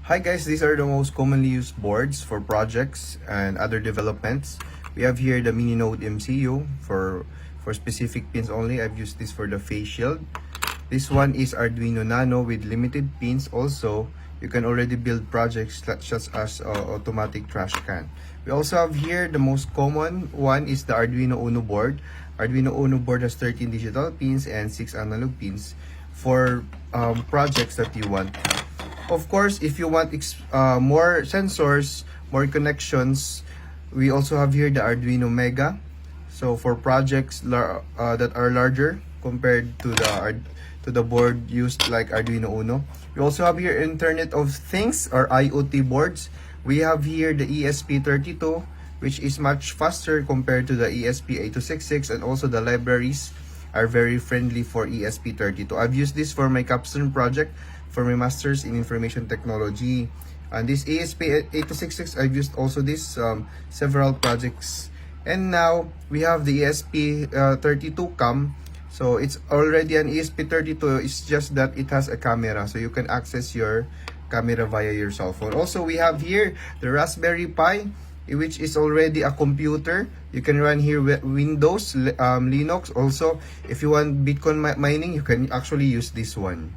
Hi guys, these are the most commonly used boards for projects and other developments. We have here the mini node MCU for specific pins only. I've used this for the face shield. This one is Arduino Nano with limited pins. Also, you can already build projects such as automatic trash can. We also have here the most common one is the Arduino Uno board. Arduino Uno board has 13 digital pins and 6 analog pins for projects that you want. Of course, if you want more sensors, more connections, we also have here the Arduino Mega. So for projects that are larger compared to the board used like Arduino Uno. We also have here Internet of Things or IoT boards. We have here the ESP32, which is much faster compared to the ESP8266, and also the libraries are very friendly for ESP32. I've used this for my capstone project for my master's in information technology, and this ESP8266 I've used also this several projects. And now we have the ESP32 cam. So it's already an ESP32, it's just that it has a camera, so you can access your camera via your cell phone. Also, we have here the Raspberry Pi, which is already a computer. You can run here Windows, Linux. Also, if you want Bitcoin mining, you can actually use this one.